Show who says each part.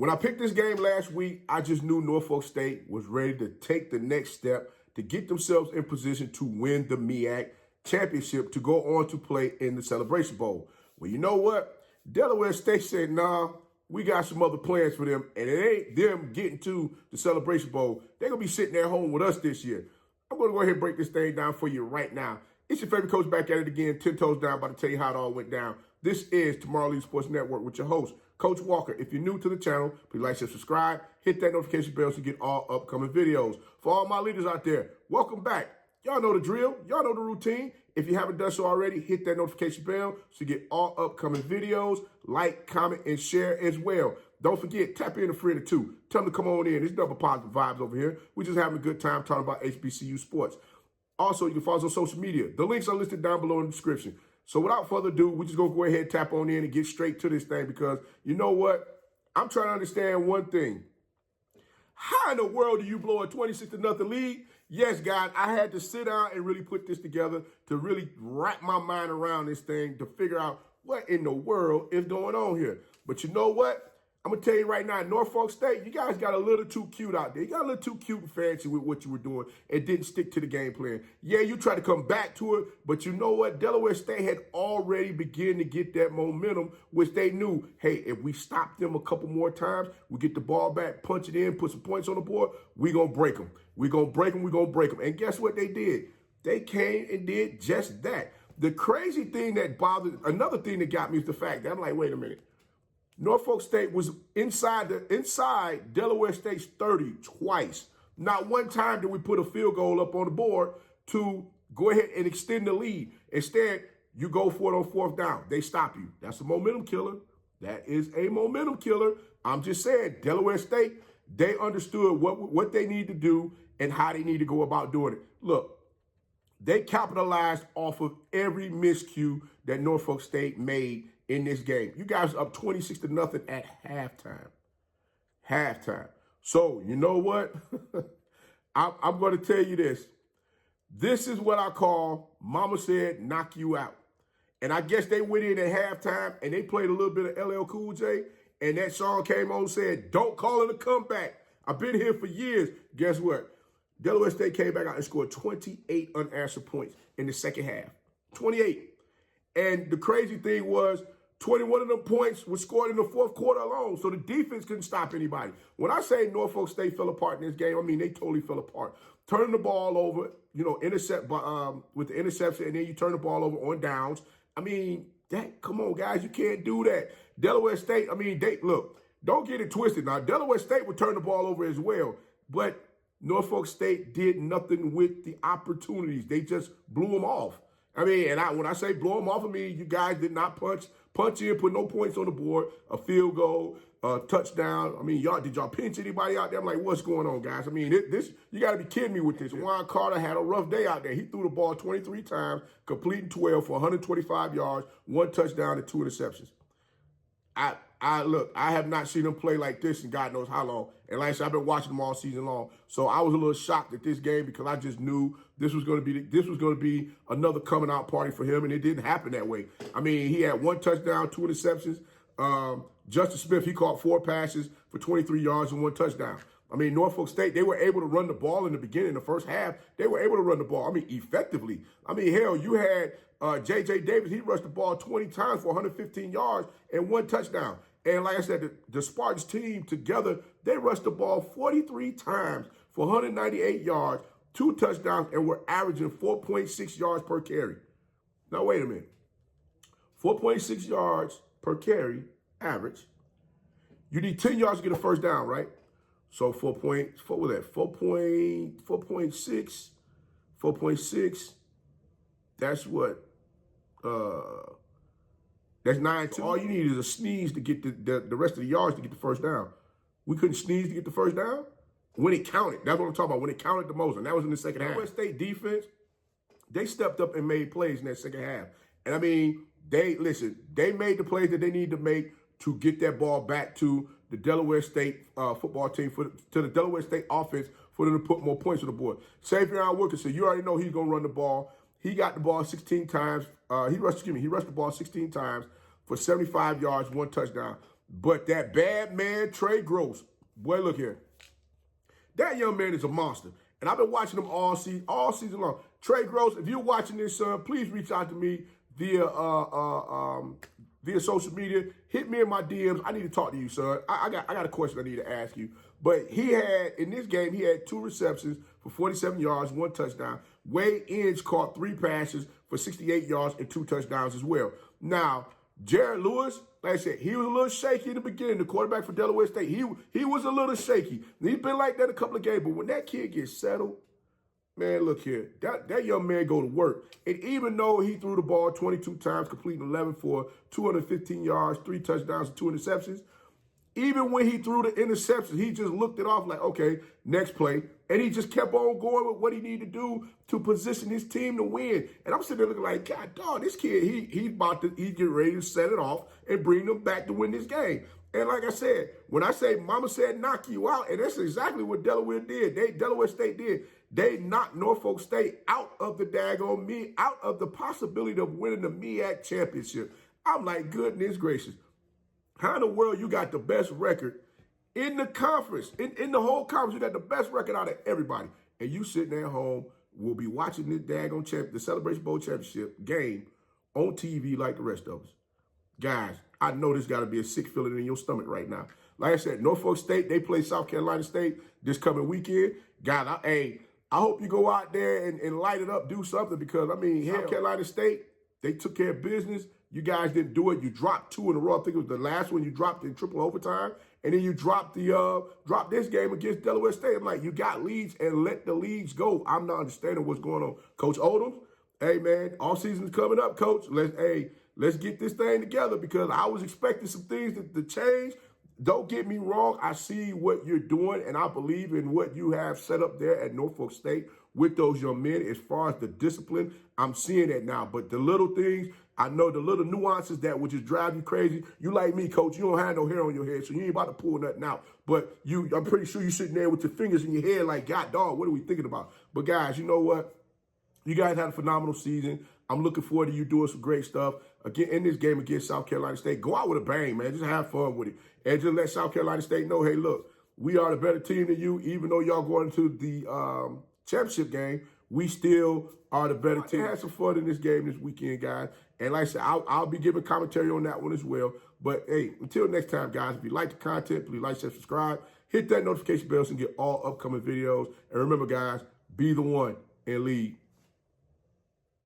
Speaker 1: When I picked this game last week, I just knew Norfolk State was ready to take the next step to get themselves in position to win the MEAC championship to go on to play in the Celebration Bowl. Well, you know what? Delaware State said, nah, we got some other plans for them, and it ain't them getting to the Celebration Bowl. They're going to be sitting at home with us this year. I'm going to go ahead and break this thing down for you right now. It's your favorite coach back at it again, 10 toes down, about to tell you how it all went down. This is Tomorrow League Sports Network with your host, Coach Walker. If you're new to the channel, please like, share, subscribe, hit that notification bell to get all upcoming videos. For all my leaders out there, welcome back. Y'all know the drill. Y'all know the routine. If you haven't done so already, hit that notification bell to get all upcoming videos. Like, comment, and share as well. Don't forget, tap in a friend or two. Tell them to come on in. It's double positive vibes over here. We're just having a good time talking about HBCU sports. Also, you can follow us on social media. The links are listed down below in the description. So without further ado, we're just going to go ahead and tap on in and get straight to this thing because you know what? I'm trying to understand one thing. How in the world do you blow a 26-0 lead? Yes, guys, I had to sit down and really put this together to really wrap my mind around this thing to figure out what in the world is going on here. But you know what? I'm going to tell you right now, Norfolk State, you guys got a little too cute out there. You got a little too cute and fancy with what you were doing and didn't stick to the game plan. Yeah, you tried to come back to it, but you know what? Delaware State had already begun to get that momentum, which they knew, hey, if we stop them a couple more times, we get the ball back, punch it in, put some points on the board, we're going to break them. We're going to break them, we're going to break them. And guess what they did? They came and did just that. The crazy thing that bothered, another thing that got me is the fact that I'm like, wait a minute. Norfolk State was inside Delaware State's 30 twice. Not one time did we put a field goal up on the board to go ahead and extend the lead. Instead, you go for it on fourth down. They stop you. That's a momentum killer. That is a momentum killer. I'm just saying, Delaware State, they understood what they need to do and how they need to go about doing it. Look, they capitalized off of every miscue that Norfolk State made in this game. You guys are up 26-0 at halftime. Halftime. So, you know what? I'm going to tell you this. This is what I call Mama Said Knock You Out. And I guess they went in at halftime and they played a little bit of LL Cool J. And that song came on and said, don't call it a comeback. I've been here for years. Guess what? Delaware State came back out and scored 28 unanswered points in the second half. 28. And the crazy thing was 21 of them points were scored in the fourth quarter alone. So the defense couldn't stop anybody. When I say Norfolk State fell apart in this game, I mean they totally fell apart. Turning the ball over, you know, intercept with the interception, and then you turn the ball over on downs. I mean, come on, guys, you can't do that. Delaware State, I mean, look, don't get it twisted. Now, Delaware State would turn the ball over as well, but Norfolk State did nothing with the opportunities. They just blew them off. I mean, and when I say blow them off, I mean you guys did not punch in, put no points on the board, a field goal, a touchdown. I mean, did y'all pinch anybody out there? I'm like, what's going on, guys? I mean, you got to be kidding me with this. Juwan Carter had a rough day out there. He threw the ball 23 times, completing 12 for 125 yards, 1 touchdown, and 2 interceptions. Look, I have not seen them play like this in God knows how long. And like I said, I've been watching them all season long. So I was a little shocked at this game because I just knew this was going to be another coming out party for him, and it didn't happen that way. I mean, he had 1 touchdown, 2 interceptions. Justin Smith, he caught 4 passes for 23 yards and 1 touchdown. I mean, Norfolk State, they were able to run the ball in the beginning, the first half. They were able to run the ball, I mean, effectively. I mean, hell, you had J.J. Davis. He rushed the ball 20 times for 115 yards and 1 touchdown. And like I said, the Spartans team together, they rushed the ball 43 times for 198 yards, 2 touchdowns, and were averaging 4.6 yards per carry. Now, wait a minute. 4.6 yards per carry, average. You need 10 yards to get a first down, right? So 4.6, that's what? That's 9. All you need is a sneeze to get the rest of the yards to get the first down. We couldn't sneeze to get the first down? When it counted. That's what I'm talking about. When it counted the most. And that was in the second half. West State defense, they stepped up and made plays in that second half. And I mean, they made the plays that they need to make to get that ball back to the Delaware State football team, to the Delaware State offense for them to put more points on the board. Sy'veon Wilkinson, you already know he's going to run the ball. He got the ball 16 times. He rushed the ball 16 times for 75 yards, 1 touchdown. But that bad man, Trey Gross, boy, look here. That young man is a monster. And I've been watching him all season long. Trey Gross, if you're watching this, son, please reach out to me via social media. Hit me in my DMs. I need to talk to you, son. I got a question I need to ask you. But in this game, he had 2 receptions for 47 yards, 1 touchdown. Wade Inge caught 3 passes for 68 yards and 2 touchdowns as well. Now, Jared Lewis, like I said, he was a little shaky in the beginning, the quarterback for Delaware State. He was a little shaky. He's been like that a couple of games, but when that kid gets settled, man, look here, that young man go to work. And even though he threw the ball 22 times, completing 11 for 215 yards, 3 touchdowns, and 2 interceptions, even when he threw the interceptions, he just looked it off like, okay, next play. And he just kept on going with what he needed to do to position his team to win. And I'm sitting there looking like, God dog, this kid, he's getting ready to set it off and bring them back to win this game. And like I said, when I say mama said knock you out, and that's exactly what Delaware did. Delaware State did. They knocked Norfolk State out of the out of the possibility of winning the MEAC championship. I'm like, goodness gracious. How in the world you got the best record in the conference, in the whole conference, you got the best record out of everybody. And you sitting at home will be watching this the Celebration Bowl championship game on TV like the rest of us. Guys, I know there's got to be a sick feeling in your stomach right now. Like I said, Norfolk State, they play South Carolina State this coming weekend. God, I hope you go out there and light it up, do something, because, I mean, South Carolina State, they took care of business. You guys didn't do it. You dropped 2 in a row. I think it was the last one you dropped in triple overtime. And then you dropped this game against Delaware State. I'm like, you got leads and let the leads go. I'm not understanding what's going on. Coach Odom, hey, man, all season's coming up, Coach. Let's get this thing together, because I was expecting some things to change. Don't get me wrong. I see what you're doing, and I believe in what you have set up there at Norfolk State with those young men. As far as the discipline, I'm seeing that now. But the little things, I know the little nuances that would just drive you crazy. You like me, Coach, you don't have no hair on your head, so you ain't about to pull nothing out. But I'm pretty sure you're sitting there with your fingers in your head like, God, dog, what are we thinking about? But, guys, you know what? You guys had a phenomenal season. I'm looking forward to you doing some great stuff. Again, in this game against South Carolina State, go out with a bang, man. Just have fun with it. And just let South Carolina State know, hey, look, we are the better team than you. Even though y'all going into the championship game, we still are the better team. Have some fun in this game this weekend, guys. And like I said, I'll be giving commentary on that one as well. But, hey, until next time, guys, if you like the content, please like, share, subscribe. Hit that notification bell so you can get all upcoming videos. And remember, guys, be the one and lead.